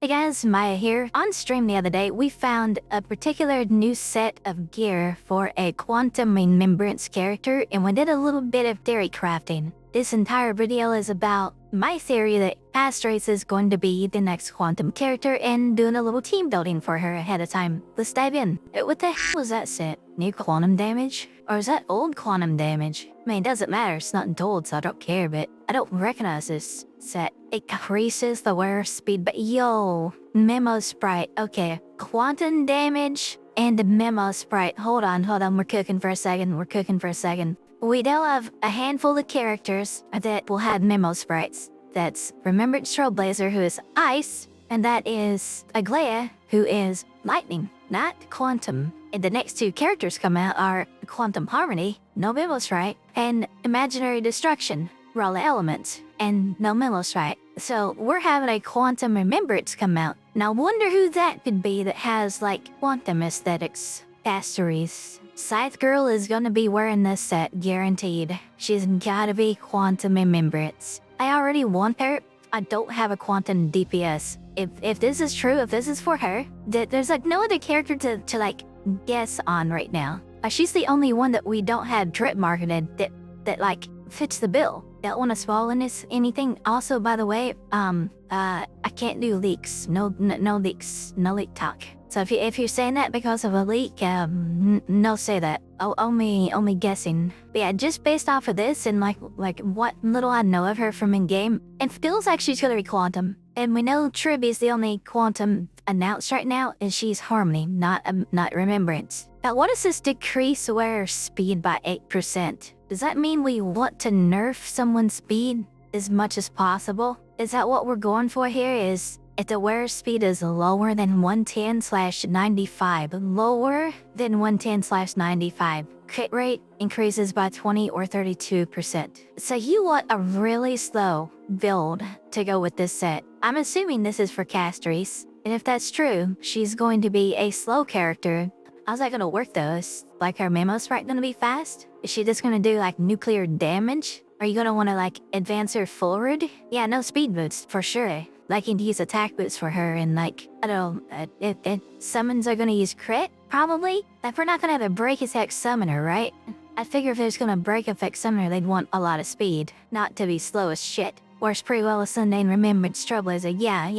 Hey guys, Maya here. On stream the other day, we found a particular new set of gear for a quantum remembrance character, and we did a little bit of theory crafting. This entire video is about my theory that Castorice is going to be the next quantum character and doing a little team building for her ahead of time. Let's dive in. What the hell was that set? New quantum damage? Or is that old quantum damage? I mean, it doesn't matter, it's not told, so I don't care, but I don't recognize this set. It increases the wearer speed, but yo, memo sprite. Okay, quantum damage and memo sprite. Hold on, we're cooking for a second. We do have a handful of characters that will have memo sprites. That's Remembered Trailblazer, who is ice, and that is Aglaya, who is lightning, not quantum. And the next two characters come out are Quantum Harmony, no memo sprite, and Imaginary Destruction, raw elements, and no memo sprite. So we're having a quantum remembrance come out. Now wonder who that could be that has like quantum aesthetics. Castorice. Scythe Girl is gonna be wearing this set, guaranteed. She's gotta be quantum remembrance. I already want her. I don't have a quantum DPS. If this is true, if this is for her, there's like no other character to like guess on right now. She's the only one that we don't have drip marketed that like fits the bill. Don't want to spoil anything. Also, by the way, I can't do leaks. No leaks. No leak talk. So if you're saying that because of a leak, no say that. Only guessing. But yeah, just based off of this and like what little I know of her from in game, it feels like she's gonna be quantum. And we know Tribby's the only quantum announced right now, and she's Harmony, not Remembrance. Now, what does this decrease wearer speed by 8%? Does that mean we want to nerf someone's speed as much as possible? Is that what we're going for here? Is if the wearer speed is lower than 110/95, lower than 110/95, crit rate increases by 20 or 32%. So you want a really slow build to go with this set. I'm assuming this is for Castorice, and if that's true, she's going to be a slow character. How's that gonna work though? Is like her memo sprite gonna be fast? Is she just gonna do like nuclear damage? Are you gonna wanna like advance her forward? Yeah, no speed boots for sure. Like you can use attack boots for her, and like, I don't know, if summons are gonna use crit, probably? Like we're not gonna have a break effect summoner, right? I figure if there's gonna break effect summoner, they'd want a lot of speed, not to be slow as shit. Works pretty well with Sunday and Remembered Trailblazer. Yeah,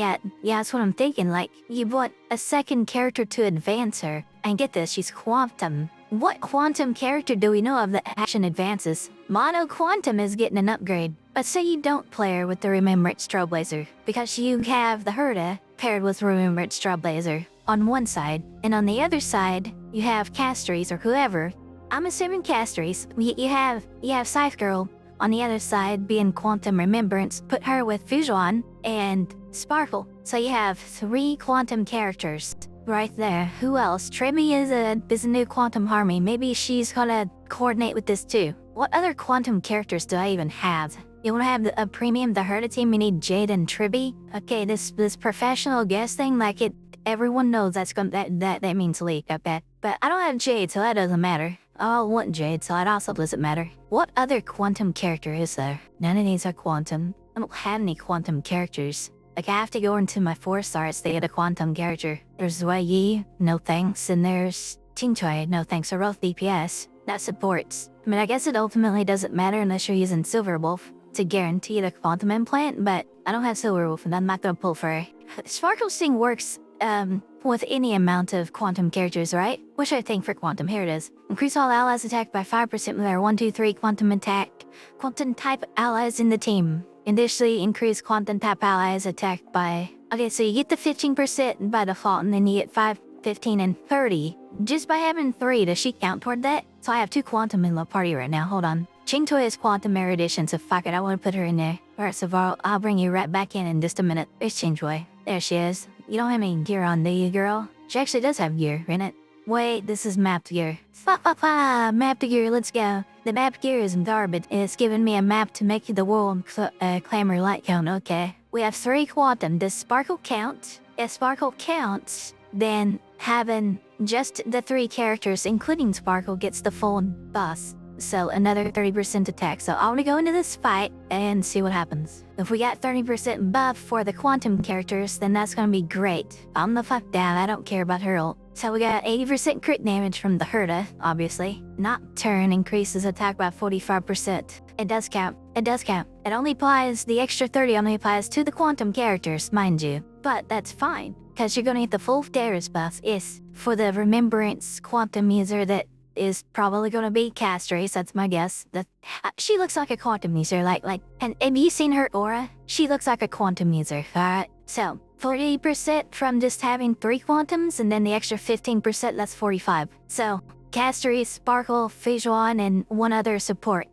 that's what I'm thinking. Like, you want a second character to advance her. And get this, she's quantum. What quantum character do we know of that action advances? Mono Quantum is getting an upgrade. But say you don't play her with the Remembered Trailblazer, because you have the Herda paired with Remembered Trailblazer on one side, and on the other side, you have Castorice or whoever. I'm assuming Castorice. You have Scythe Girl on the other side being Quantum Remembrance. Put her with Fusion and Sparkle. So you have 3 quantum characters right there. Who else? Tremy is a new Quantum Harmony. Maybe she's gonna coordinate with this too. What other quantum characters do I even have? You wanna have a premium, the Herda team, we need Jade and Tribby. Okay, this professional guest thing, like everyone knows that means leak, okay? But I don't have Jade, so that doesn't matter. I want Jade, so it also doesn't matter. What other quantum character is there? None of these are quantum. I don't have any quantum characters. Like, I have to go into my 4-stars to get a quantum character. There's Wei Yi, no thanks, and there's Ting Chui, no thanks, are both DPS. That supports. I mean, I guess it ultimately doesn't matter unless you're using Silverwolf to guarantee the quantum implant, but I don't have Silverwolf, and I'm not gonna pull for her. Sparkle's thing works, with any amount of quantum characters, right? What should I think for quantum? Here it is. Increase all allies attacked by 5% with their 1, 2, 3 quantum attack. Quantum type allies in the team. Additionally, increase quantum type allies attacked by... Okay, so you get the 15% by default, and then you get 5, 15, and 30. Just by having 3, does she count toward that? So I have 2 quantum in the party right now. Hold on. Chingtoy is quantum erudition, so fuck it, I want to put her in there. Alright, so I'll bring you right back in just a minute. There's Chingtoy. There she is. You don't have any gear on, do you, girl? She actually does have gear, innit? Wait, this is mapped gear. Mapped gear, let's go. The mapped gear is garbage. It's giving me a map to make the world clamor light count, okay. We have 3 quantum. Does Sparkle count? If Sparkle counts, then having just the 3 characters, including Sparkle, gets the full boss. so another 30% attack. So I want to go into this fight and see what happens. If we got 30% buff for the quantum characters, then that's gonna be great. Calm the fuck down, I don't care about her ult. So we got 80% crit damage from the Herta, obviously. Nocturne increases attack by 45%. It does count. It does count. It only applies, the extra 30 only applies to the quantum characters, mind you. But that's fine, because you're gonna get the full Darius buff is for the Remembrance quantum user that is probably gonna be Castorice, that's my guess. She looks like a quantum user, and have you seen her aura? She looks like a quantum user, alright? So, 40% from just having 3 quantums, and then the extra 15%, that's 45. So, Castorice, Sparkle, Fijuan, and one other support.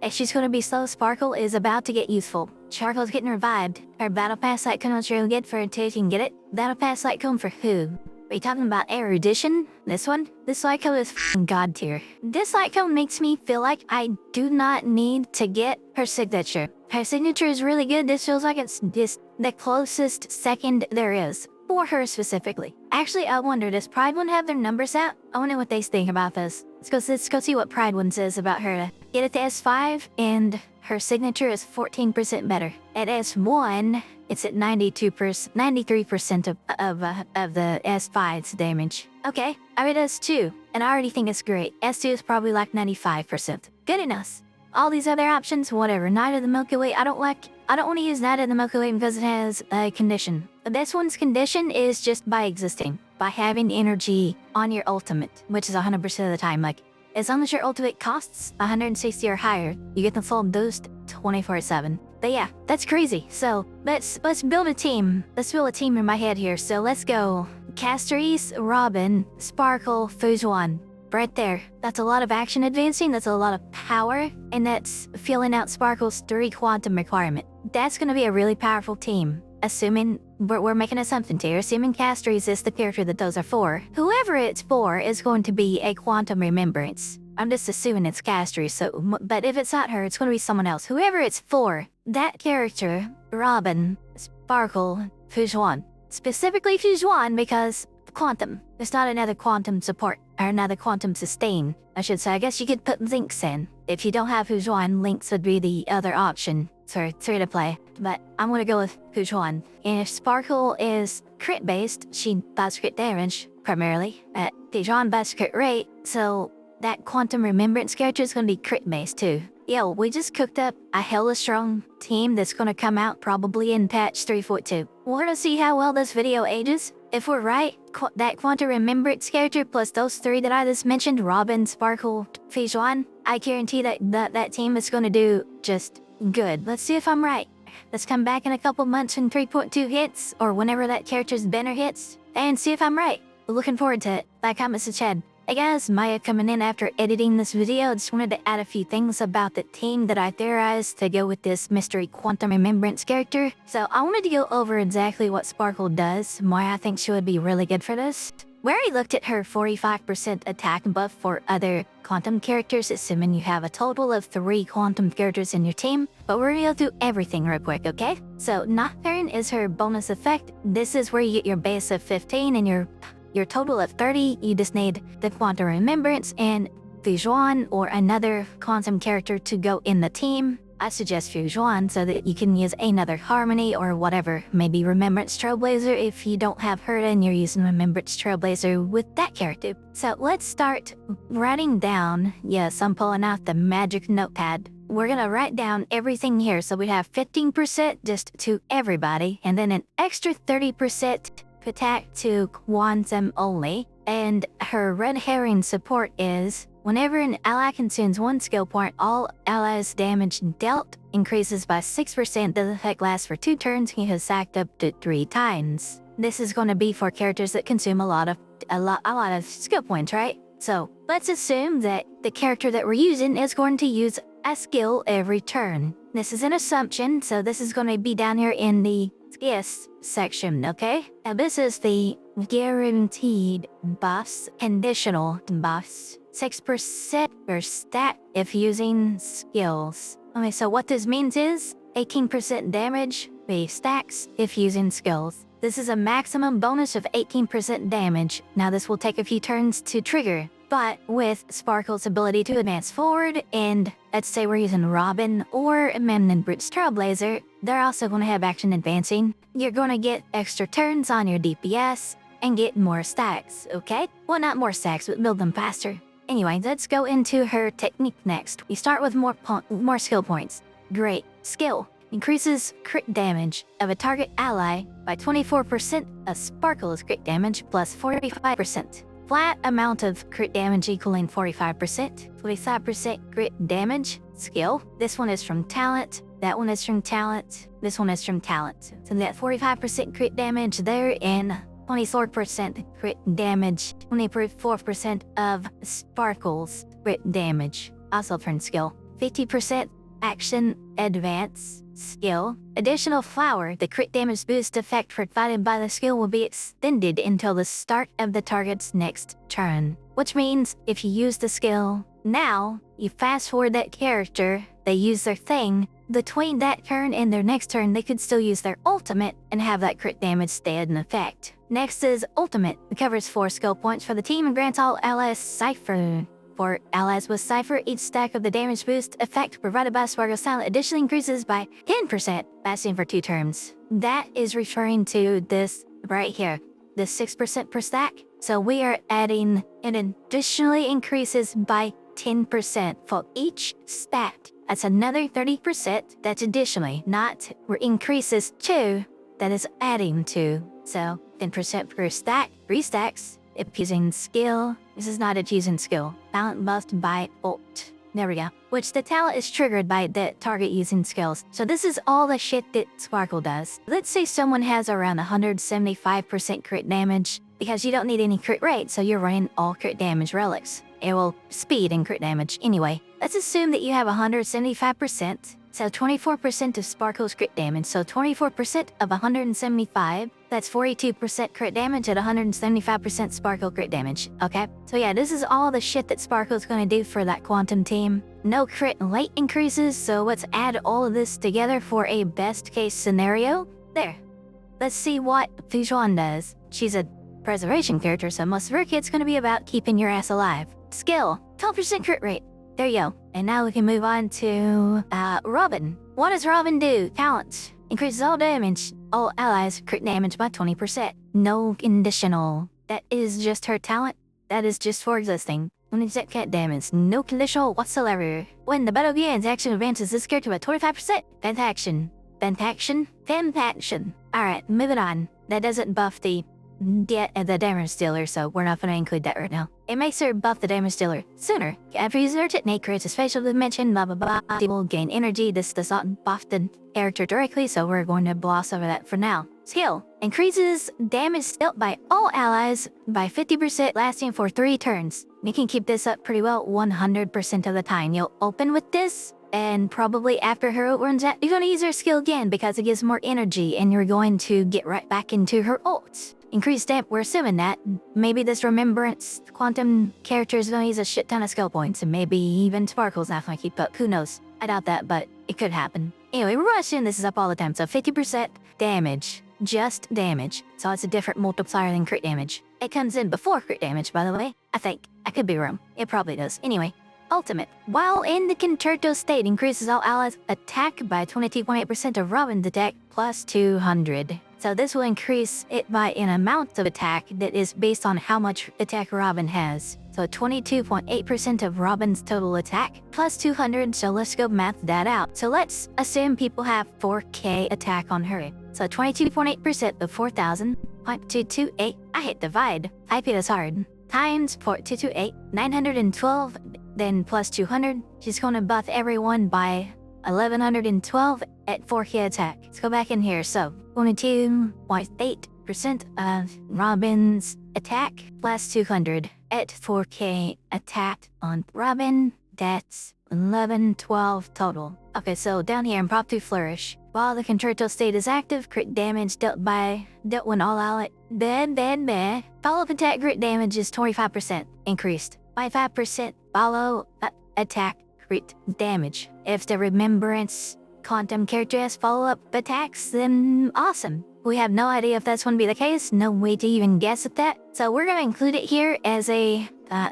If she's gonna be slow, Sparkle is about to get useful. Charcoal's getting revived. Her Battle Pass Light Cone will get for until you can get it. Battle Pass Light Cone for who? Are you talking about Erudition? This one? This light cone is f***ing god tier. This light cone makes me feel like I do not need to get her signature. Her signature is really good. This feels like it's just the closest second there is. For her specifically. Actually, I wonder, does Pride One have their numbers out? I wonder what they think about this. Let's go see what Pride One says about her. Get it to S5, and her signature is 14% better. At S1, it's at 93% of the S5's damage. Okay, I read S2, and I already think it's great. S2 is probably like 95%. Good enough. All these other options, whatever. Night of the Milky Way, I don't want to use Night of the Milky Way because it has a condition. This one's condition is just by existing. By having energy on your ultimate, which is 100% of the time. Like, as long as your ultimate costs 160 or higher, you get the full boost 24/7. But yeah, that's crazy. So, let's build a team. Let's build a team in my head here. So let's go. Castorice, Robin, Sparkle, Fujuan. Right there. That's a lot of action advancing, that's a lot of power, and that's filling out Sparkle's 3 quantum requirement. That's gonna be a really powerful team. Assuming, we're making assumptions here, assuming Castorice is the character that those are for. Whoever it's for is going to be a quantum remembrance. I'm just assuming it's Castorice, but if it's not her, it's gonna be someone else. Whoever it's for, that character, Robin, Sparkle, Fujuan. Specifically Fujuan because quantum. There's not another quantum support, or another quantum sustain, I should say. I guess you could put links in. If you don't have Fujuan, links would be the other option for free to play. But I'm gonna go with Fujuan. And if Sparkle is crit based, she buys crit damage, primarily. Fujuan buys crit rate, so that quantum remembrance character is gonna be crit based too. Yo, we just cooked up a hella strong team that's gonna come out probably in patch 3.2. We're gonna see how well this video ages. If we're right, that quantum remembrance character plus those 3 that I just mentioned, Robin, Sparkle, Fijuan, I guarantee that team is gonna do just good. Let's see if I'm right. Let's come back in a couple months when 3.2 hits, or whenever that character's banner hits, and see if I'm right. Looking forward to it. Like, comment, subscribe. Hey guys, Maya coming in after editing this video. Just wanted to add a few things about the team that I theorized to go with this mystery quantum remembrance character. So I wanted to go over exactly what Sparkle does, why I think she would be really good for this. We already looked at her 45% attack buff for other quantum characters, assuming you have a total of 3 quantum characters in your team. But we're gonna go through everything real quick, okay? So Nocturne is her bonus effect. This is where you get your base of 15 and your total of 30, you just need the quantum remembrance and Fujuan or another quantum character to go in the team. I suggest Fujuan so that you can use another Harmony or whatever, maybe Remembrance Trailblazer if you don't have her and you're using Remembrance Trailblazer with that character. So let's start writing down, yes, I'm pulling out the magic notepad. We're gonna write down everything here, so we have 15% just to everybody, and then an extra 30% attack to quantum only, and her red herring support is whenever an ally consumes 1 skill point, all allies' damage dealt increases by 6%. The effect lasts for 2 turns and is stacked up to 3 times. This is going to be for characters that consume a lot of skill points, right? So let's assume that the character that we're using is going to use a skill every turn. This is an assumption, so this is going to be down here in the yes section, okay? Now this is the guaranteed buffs, conditional buffs. 6% per stat if using skills. Okay, so what this means is 18% damage be stacks if using skills. This is a maximum bonus of 18% damage. Now this will take a few turns to trigger. But with Sparkle's ability to advance forward, and let's say we're using Robin or Memnon Brute's Trailblazer, they're also going to have action advancing. You're going to get extra turns on your DPS and get more stacks, okay? Well, not more stacks, but build them faster. Anyway, let's go into her technique next. We start with more skill points. Great. Skill. Increases crit damage of a target ally by 24% of Sparkle's crit damage plus 45%. Flat amount of crit damage equaling 45%. 45% crit damage. Skill. This one is from talent. That one is from talent. This one is from talent. So that 45% crit damage there and 24% crit damage. 24% of Sparkle's crit damage. Also from skill. 50% action advance. Skill. Additional flower. The crit damage boost effect provided by the skill will be extended until the start of the target's next turn. Which means if you use the skill now, you fast forward that character, they use their thing, between that turn and their next turn, they could still use their ultimate and have that crit damage stay in effect. Next is ultimate. It covers 4 skill points for the team and grants all allies Cypher. For allies with Cypher, each stack of the damage boost effect provided by Sparkle's talent additionally increases by 10%, lasting for 2 turns. That is referring to this right here, the 6% per stack. So we are adding and additionally increases by 10% for each stack. That's another 30%. That's additionally, not increases to, that is adding to. So 10% per stack, 3 stacks. If using skill, this is not a using skill. Talent buffed by ult. There we go. Which the talent is triggered by the target using skills. So this is all the shit that Sparkle does. Let's say someone has around 175% crit damage because you don't need any crit rate, so you're running all crit damage relics. It will speed and crit damage. Anyway, let's assume that you have 175%. So 24% of Sparkle's crit damage. So 24% of 175, that's 42% crit damage at 175% Sparkle crit damage, okay? So yeah, this is all the shit that Sparkle's gonna do for that quantum team. No crit and late increases, so let's add all of this together for a best case scenario. There. Let's see what Fujuan does. She's a preservation character, so most of her kit's gonna be about keeping your ass alive. Skill, 12% crit rate. There you go. And now we can move on to Robin. What does Robin do? Talent. Increases all damage. All allies crit damage by 20%. No conditional. That is just her talent. That is just for existing. Only set cat damage. No conditional whatsoever. When the battle begins, action advances this character by 25%. Fantaction. Fantaction? Fantaction. Alright, moving on. That doesn't buff the damage dealer, so we're not gonna include that right now. It makes her buff the damage dealer sooner. After using her technique, creates a spatial dimension, blah blah blah. They will gain energy. This does not buff the character directly, so we're going to gloss over that for now. Skill. Increases damage dealt by all allies by 50%, lasting for 3 turns. You can keep this up pretty well 100% of the time. You'll open with this, and probably after her ult runs out, you're going to use her skill again because it gives more energy, and you're going to get right back into her ults. Increased stamp, we're assuming that. Maybe this Remembrance Quantum character is gonna use a shit ton of skill points, and maybe even Sparkle's not gonna keep up. Who knows? I doubt that, but it could happen. Anyway, we're rushing this is up all the time, so 50% damage. Just damage. So it's a different multiplier than crit damage. It comes in before crit damage, by the way. I think. I could be wrong. It probably does. Anyway. Ultimate. While in the concerto state, increases all allies' attack by 22.8% of Robin's attack plus 200. So this will increase it by an amount of attack that is based on how much attack Robin has. So 22.8% of Robin's total attack plus 200, so let's go math that out. So let's assume people have 4k attack on her. So 22.8% of 4,000.228, I hit divide, I hit as hard, times 0.228, 912, then plus 200, she's gonna buff everyone by 1112 at 4k attack. Let's go back in here, so 22.8% of Robin's attack plus 200 at 4k attack on Robin, that's 1112 total. Okay, so down here in Prop 2 Flourish, while the concerto state is active, crit damage dealt when all out, follow-up attack crit damage is 25% increased by 5%, follow attack crit damage. If the Remembrance Quantum character has follow-up attacks, then awesome. We have no idea if that's going to be the case, no way to even guess at that. So we're going to include it here as a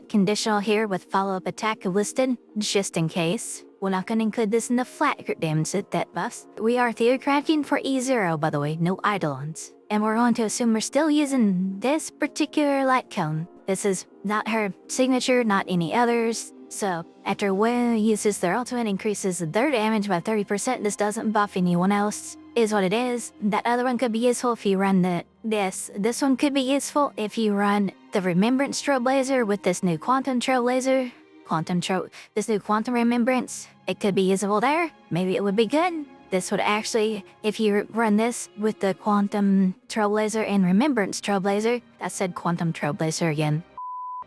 conditional here with follow-up attack listed, just in case. We're not going to include this in the flat crit damage that buffs. We are theorycrafting for E0, by the way, no eidolons. And we're going to assume we're still using this particular light cone. This is not her signature, not any others. So, after Wu uses their ultimate, increases their damage by 30%, this doesn't buff anyone else, is what it is. That other one could be useful if you run this. This one could be useful if you run the Remembrance Trailblazer with this new Quantum Trailblazer. This new Quantum Remembrance. It could be usable there. Maybe it would be good. This would actually, if you run this with the Quantum Trailblazer and Remembrance Trailblazer, that said Quantum Trailblazer again.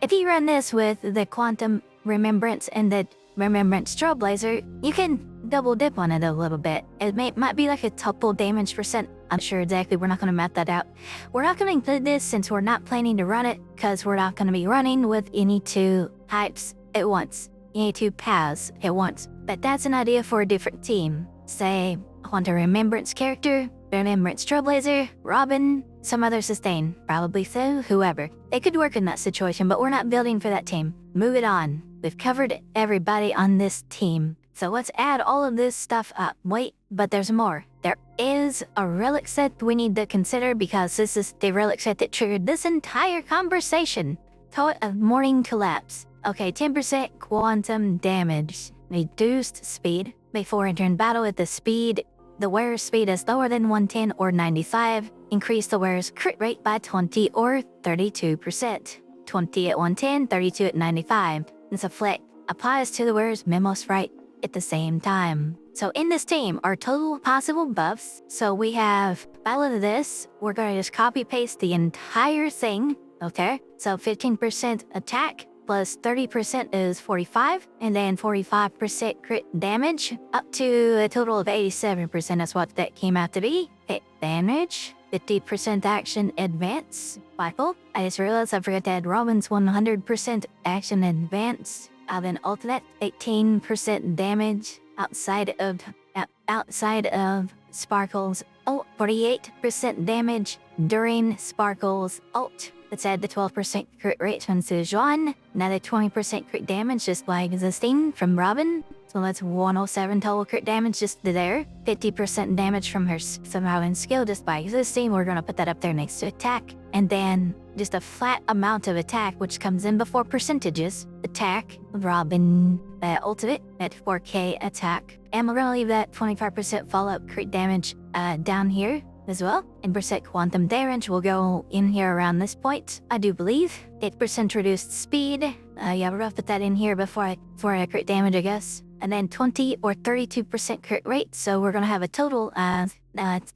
If you run this with the Quantum Remembrance and the Remembrance Trailblazer, you can double dip on it a little bit. It might be like a tuple damage percent. I'm sure exactly. We're not going to map that out. We're not going to include this since we're not planning to run it, because we're not going to be running with any two types at once. Any two paths at once. But that's an idea for a different team. Say, I want a Remembrance character, Remembrance Trailblazer, Robin, some other sustain, probably so, whoever. They could work in that situation, but we're not building for that team. Move it on. We've covered everybody on this team. So let's add all of this stuff up. Wait, but there's more. There is a relic set we need to consider, because this is the relic set that triggered this entire conversation. Poet of Morning Collapse. Okay, 10% quantum damage. Reduced speed. Before entering battle at the wearer's speed is lower than 110 or 95. Increase the wearer's crit rate by 20 or 32%. 20 at 110, 32 at 95. This effect applies to the wearer's memo sprite at the same time. So in this team are total possible buffs. So we have, by of this, we're going to just copy paste the entire thing. Okay, so 15% attack plus 30% is 45, and then 45% crit damage, up to a total of 87%. That's what that came out to be. Hit damage, 50% action advance. Michael, I just realized I forgot to add Robin's 100% action advance. Then ultimate, 18% damage outside of Sparkle's ult, 48% damage during Sparkle's ult. Let's add the 12% crit rate from Sejuan, another 20% crit damage just by existing from Robin. So that's 107 total crit damage just there. 50% damage from Robin's skill just by existing. We're gonna put that up there next to attack. And then just a flat amount of attack, which comes in before percentages. Attack, Robin, ultimate at 4k attack. And we're gonna leave that 25% follow-up crit damage down here as well. And percent quantum damage will go in here around this point, I do believe. 8% reduced speed. Yeah, we're gonna put that in here before I crit damage, I guess. And then 20 or 32% crit rate. So we're gonna have a total of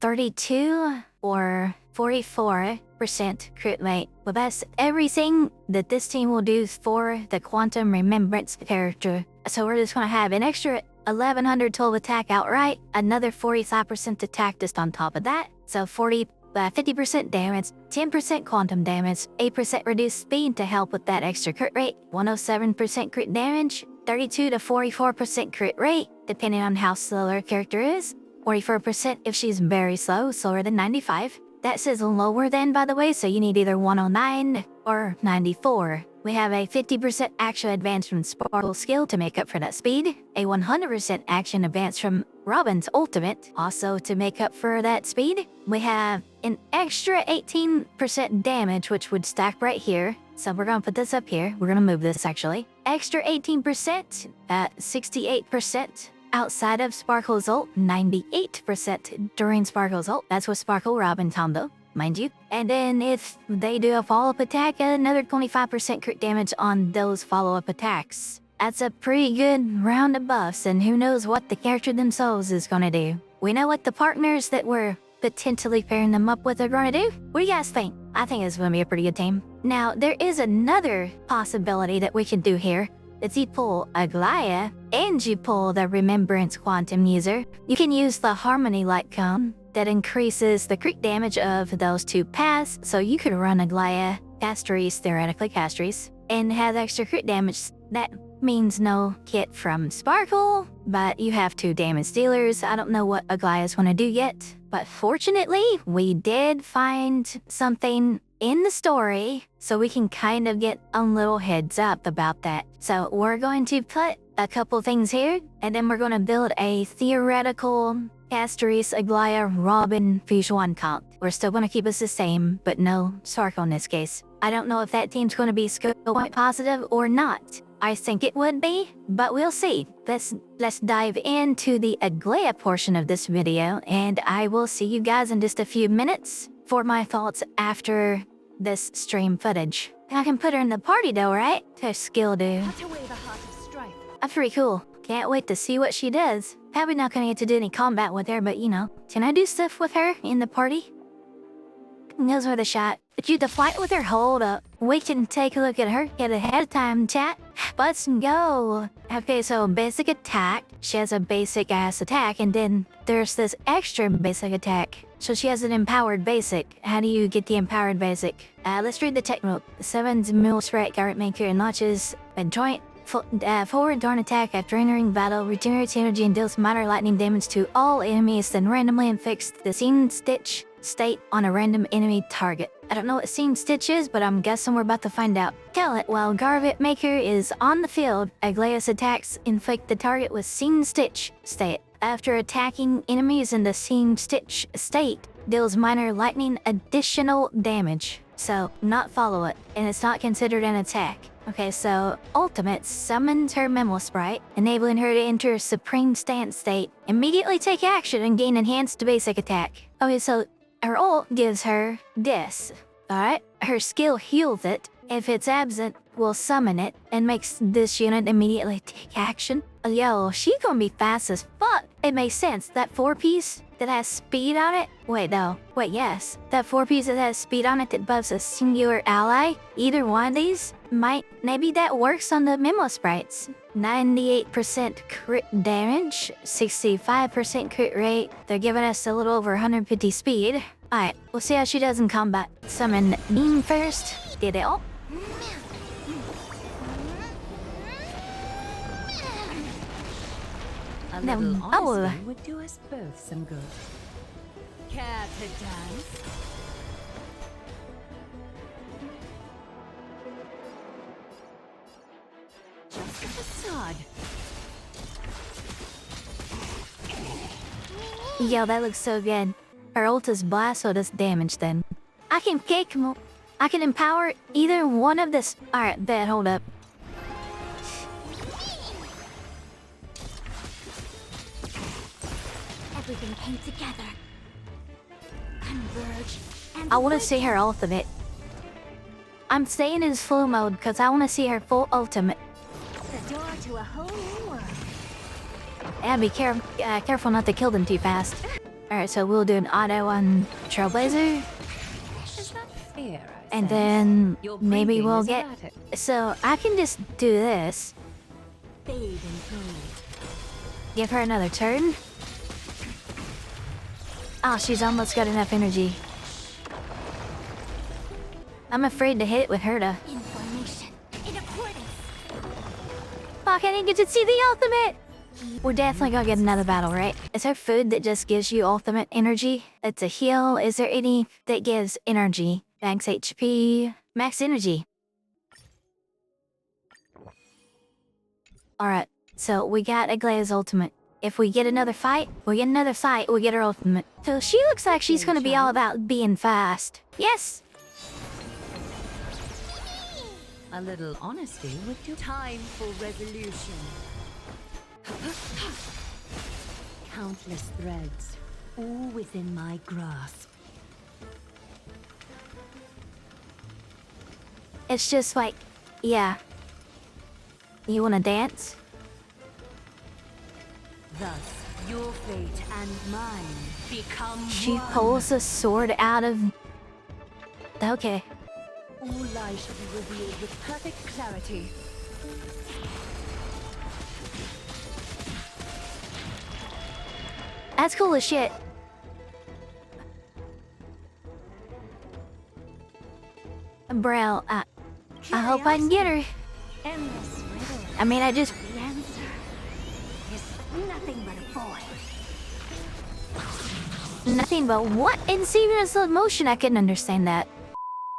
32 or 44% crit rate. Well, that's everything that this team will do for the Quantum Remembrance character. So we're just gonna have an extra 1100 total attack outright, another 45% attack just on top of that. So 50% damage, 10% quantum damage, 8% reduced speed to help with that extra crit rate, 107% crit damage, 32 to 44% crit rate, depending on how slow our character is. 44% if she's very slow, slower than 95. That says lower than, by the way, so you need either 109 or 94. We have a 50% action advance from Sparkle's skill to make up for that speed, a 100% action advance from Robin's ultimate, also to make up for that speed. We have an extra 18% damage, which would stack right here. So we're gonna put this up here. We're gonna move this actually. Extra 18% at 68%. Outside of Sparkle's ult, 98% during Sparkle's ult. That's with Sparkle, Robin, Tombo, mind you. And then if they do a follow-up attack, another 25% crit damage on those follow-up attacks. That's a pretty good round of buffs, and who knows what the character themselves is gonna do. We know what the partners that we're potentially pairing them up with are gonna do. What do you guys think? I think it's gonna be a pretty good team. Now, there is another possibility that we can do here. If you pull Aglaya and you pull the Remembrance Quantum user, you can use the Harmony Light Cone that increases the crit damage of those two paths. So you could run Aglaya, Castorice, theoretically Castorice, and have extra crit damage. That means no kit from Sparkle, but you have two damage dealers. I don't know what Aglaya's want to do yet. But fortunately, we did find something in the story, so we can kind of get a little heads up about that. So we're going to put a couple things here, and then we're going to build a theoretical Castorice, Aglaia, Robin, Fusion count. We're still going to keep us the same, but no Sarko in this case. I don't know if that team's going to be skill point positive or not. I think it would be, but we'll see. Let's dive into the Aglaia portion of this video, and I will see you guys in just a few minutes for my thoughts after this stream footage. I can put her in the party though, right? To skill do. That's pretty cool. Can't wait to see what she does. Probably not gonna get to do any combat with her, but you know. Can I do stuff with her in the party? Knows worth a shot. But you to fight with her? Hold up. We can take a look at her get ahead of time, chat. Let's go. Okay, so basic attack. She has a basic ass attack, and then there's this extra basic attack. So she has an empowered basic. How do you get the empowered basic? Let's read the tech note. 7's mil strike guard maker and launches a joint forward darn attack after entering battle, regenerates energy and deals minor lightning damage to all enemies, then randomly inflicts the scene stitch state on a random enemy target. I don't know what scene stitch is, but I'm guessing we're about to find out. Tell it, while Garvit Maker is on the field, Aglaia's attacks inflict the target with scene stitch state. After attacking enemies in the scene stitch state, deals minor lightning additional damage. So, not follow it, and it's not considered an attack. Okay, so Ultimate summons her Memo Sprite, enabling her to enter Supreme Stance state, immediately take action and gain enhanced basic attack. Okay, so her ult gives her this, alright? Her skill heals it. If it's absent, will summon it and makes this unit immediately take action. Yo, she gonna be fast as fuck. It makes sense. That 4-piece that has speed on it? Wait, no. Wait, yes. That 4-piece that has speed on it that buffs a singular ally? Either one of these? Maybe that works on the Memo Sprites. 98% crit damage, 65% crit rate. They're giving us a little over 150 speed. Alright, we'll see how she does in combat. Summon Beam first. Did it all? A little honesty would do us both some good. Care to dance? Just a facade. Yo, that looks so good. Her ult is blast, so does damage then. I can empower either one of this. Alright, bet, hold up. Everything came together. Converge and I want to see her ultimate. I'm staying in slow mode because I want to see her full ultimate. the door to a whole new world. And be careful not to kill them too fast. Alright, so we'll do an auto on Trailblazer. Is that fair? And then maybe blinking we'll is get... erratic. So I can just do this. Bathe in gold. Give her another turn. Oh, she's almost got enough energy. I'm afraid to hit it with her to... In formation. In accordance. Fuck, I didn't get to see the ultimate! We're definitely gonna get another battle, right? Is there food that just gives you ultimate energy? It's a heal. Is there any that gives energy? Max HP, max energy. Alright, so we got Aglaia's ultimate. If we get another fight, we get another fight, we get her ultimate. So she looks like she's gonna be all about being fast. Yes! A little honesty would do. Time for resolution. Countless threads, all within my grasp. It's just like, yeah. You wanna dance? Thus, your fate and mine become She one. pulls a sword out of... Okay. All lies shall be revealed with perfect clarity. That's cool as shit. Bro, I hope I can get her. Endless riddle. I mean, I just... The answer is nothing but a void. nothing but what in serious slow motion. I couldn't understand that.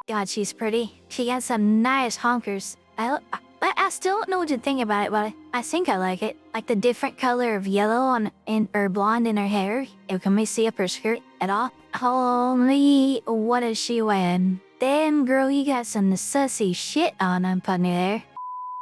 God, she's pretty. She has some nice honkers. I still don't know what to think about it, but I think I like it. Like the different color of yellow or blonde in her hair. Can we see up her skirt at all? Holy, what is she wearing? Damn, girl, you got some sussy shit on, I'm putting you there.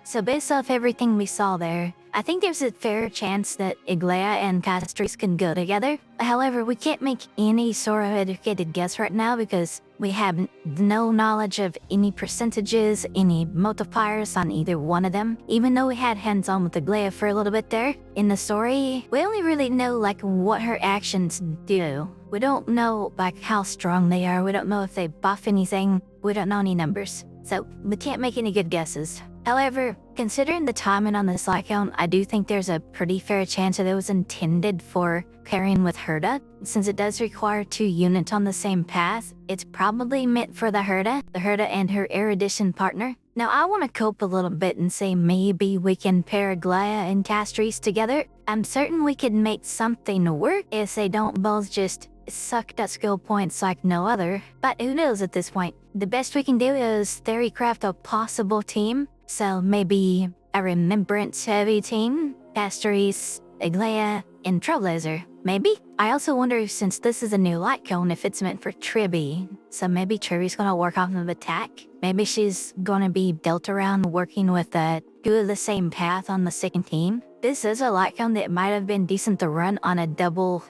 So based off everything we saw there, I think there's a fair chance that Iglea and Castorice can go together. However, we can't make any sort of educated guess right now because we have no knowledge of any percentages, any multipliers on either one of them. Even though we had hands-on with Iglea for a little bit there in the story, we only really know like what her actions do. We don't know like how strong they are. We don't know if they buff anything. We don't know any numbers. So we can't make any good guesses. However, considering the timing on this Lycone, I do think there's a pretty fair chance that it was intended for pairing with Herda. Since it does require 2 units on the same path, it's probably meant for the Herda and her erudition partner. Now I want to cope a little bit and say maybe we can pair Iglea and Castorice together. I'm certain we could make something work if they don't both just suck at skill points like no other. But who knows at this point? The best we can do is theorycraft a possible team. So maybe a remembrance-heavy team, Castorice, Iglea, and Trailblazer. Maybe? I also wonder, since this is a new light cone, if it's meant for Tribby. So maybe Tribby's gonna work off of attack. Maybe she's gonna be dealt around working with two of the same path on the second team. This is a light cone that might have been decent to run on a double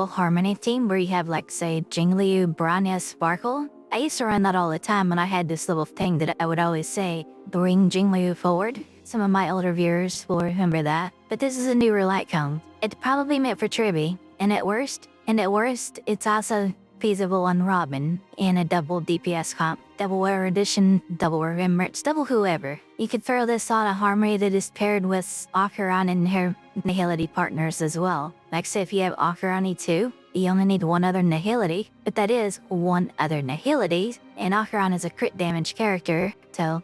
harmony team where you have like say Jingliu, Branya, Sparkle. I used to run that all the time and I had this little thing that I would always say, bring Jingliu forward. Some of my older viewers will remember that. But this is a newer light cone. It's probably meant for Tribby, and at worst, it's also feasible on Robin in a double DPS comp, double erudition, double remembrance, double whoever. You could throw this on a harmony that is paired with Acheron and her Nihility partners as well. Like say if you have Acheroni too, you only need one other Nihility, but that is one other Nihility, and Acheron is a crit damage character, so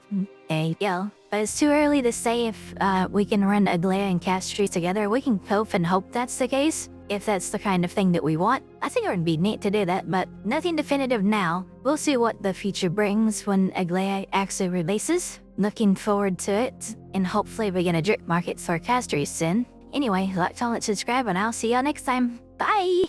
there you go. But it's too early to say if we can run Iglea and Castorice together. We can hope and hope that's the case, if that's the kind of thing that we want. I think it would be neat to do that, but nothing definitive now. We'll see what the future brings when Iglea actually releases. Looking forward to it, and hopefully we get a drip market for Castorice soon. Anyway, like, comment, subscribe, and I'll see y'all next time. Bye!